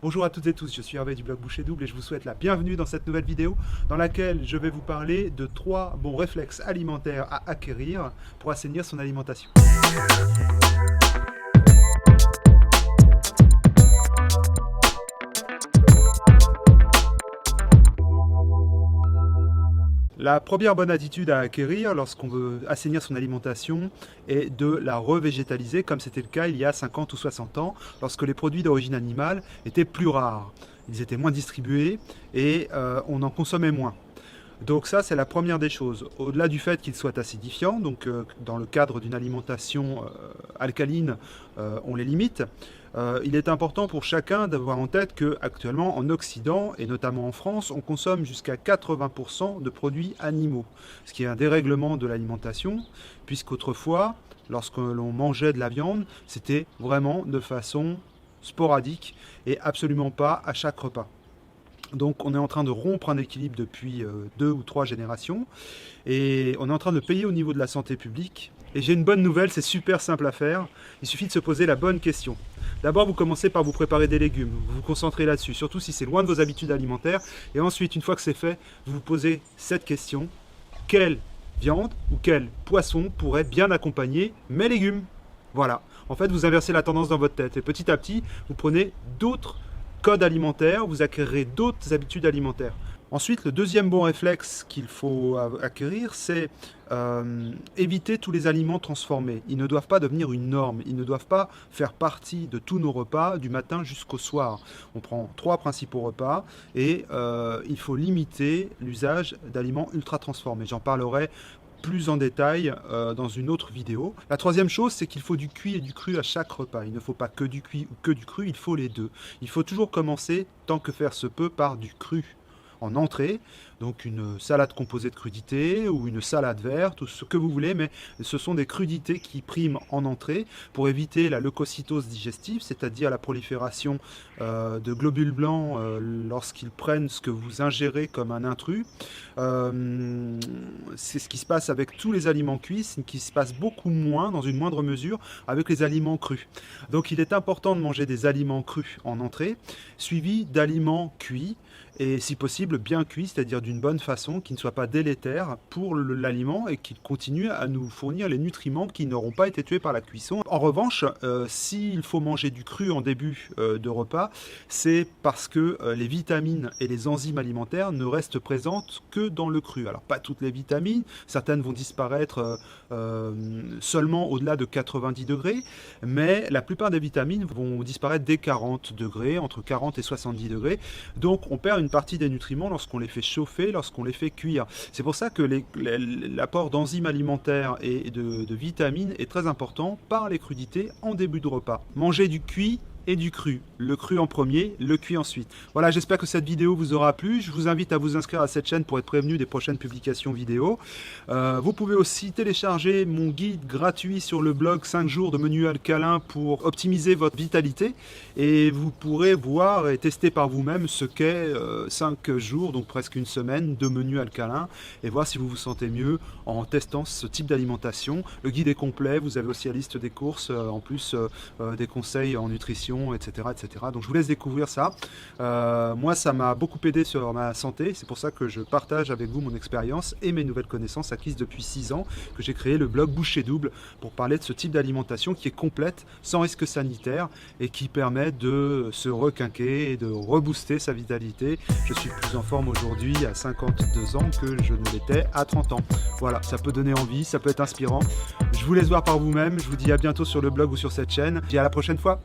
Bonjour à toutes et tous, je suis Hervé du blog Boucher Double et je vous souhaite la bienvenue dans cette nouvelle vidéo dans laquelle je vais vous parler de 3 bons réflexes alimentaires à acquérir pour assainir son alimentation. La première bonne attitude à acquérir lorsqu'on veut assainir son alimentation est de la revégétaliser, comme c'était le cas il y a 50 ou 60 ans, lorsque les produits d'origine animale étaient plus rares. Ils étaient moins distribués et on en consommait moins. Donc ça, c'est la première des choses. Au-delà du fait qu'ils soient acidifiants, donc dans le cadre d'une alimentation alcaline, on les limite. Il est important pour chacun d'avoir en tête qu'actuellement en Occident, et notamment en France, on consomme jusqu'à 80% de produits animaux, ce qui est un dérèglement de l'alimentation, puisqu'autrefois, lorsque l'on mangeait de la viande, c'était vraiment de façon sporadique et absolument pas à chaque repas. Donc on est en train de rompre un équilibre depuis 2 ou 3 générations et on est en train de payer au niveau de la santé publique. Et j'ai une bonne nouvelle, c'est super simple à faire, il suffit de se poser la bonne question. D'abord, vous commencez par vous préparer des légumes, vous vous concentrez là-dessus, surtout si c'est loin de vos habitudes alimentaires. Et ensuite, une fois que c'est fait, vous vous posez cette question: quelle viande ou quel poisson pourrait bien accompagner mes légumes? Voilà, en fait, vous inversez la tendance dans votre tête et petit à petit, vous prenez d'autres codes alimentaires, vous acquérirez d'autres habitudes alimentaires. Ensuite, le deuxième bon réflexe qu'il faut acquérir, c'est éviter tous les aliments transformés. Ils ne doivent pas devenir une norme, ils ne doivent pas faire partie de tous nos repas du matin jusqu'au soir. On prend 3 principaux repas et il faut limiter l'usage d'aliments ultra transformés. J'en parlerai plus en détail dans une autre vidéo. La troisième chose, c'est qu'il faut du cuit et du cru à chaque repas. Il ne faut pas que du cuit ou que du cru, il faut les deux. Il faut toujours commencer, tant que faire se peut, par du cru en entrée, donc une salade composée de crudités ou une salade verte ou ce que vous voulez, mais ce sont des crudités qui priment en entrée pour éviter la leucocytose digestive, c'est-à-dire la prolifération de globules blancs lorsqu'ils prennent ce que vous ingérez comme un intrus. C'est ce qui se passe avec tous les aliments cuits, ce qui se passe beaucoup moins, dans une moindre mesure, avec les aliments crus. Donc il est important de manger des aliments crus en entrée, suivis d'aliments cuits, et si possible bien cuits, c'est-à-dire d'une bonne façon, qui ne soit pas délétère pour l'aliment et qui continue à nous fournir les nutriments qui n'auront pas été tués par la cuisson. En revanche, s'il faut manger du cru en début de repas, c'est parce que les vitamines et les enzymes alimentaires ne restent présentes que dans le cru. Alors pas toutes les vitamines, certaines vont disparaître seulement au-delà de 90 degrés, mais la plupart des vitamines vont disparaître dès 40 degrés, entre 40 et 70 degrés. Donc on perd une partie des nutriments lorsqu'on les fait chauffer, lorsqu'on les fait cuire. C'est pour ça que l'apport d'enzymes alimentaires et de vitamines est très important par les crudités en début de repas. Manger du cuit et du cru. Le cru en premier, le cuit ensuite. Voilà, j'espère que cette vidéo vous aura plu. Je vous invite à vous inscrire à cette chaîne pour être prévenu des prochaines publications vidéo. Vous pouvez aussi télécharger mon guide gratuit sur le blog 5 jours de menu alcalin pour optimiser votre vitalité. Et vous pourrez voir et tester par vous-même ce qu'est 5 jours, donc presque une semaine de menu alcalin, et voir si vous vous sentez mieux en testant ce type d'alimentation. Le guide est complet, vous avez aussi la liste des courses, en plus des conseils en nutrition, etc., etc. Donc je vous laisse découvrir ça. Moi, ça m'a beaucoup aidé sur ma santé. C'est pour ça que je partage avec vous mon expérience et mes nouvelles connaissances acquises depuis 6 ans, que j'ai créé le blog Boucher Double pour parler de ce type d'alimentation qui est complète, sans risque sanitaire et qui permet de se requinquer et de rebooster sa vitalité. Je suis plus en forme aujourd'hui à 52 ans que je ne l'étais à 30 ans. Voilà, ça peut donner envie, ça peut être inspirant. Je vous laisse voir par vous-même. Je vous dis à bientôt sur le blog ou sur cette chaîne. Et à la prochaine fois.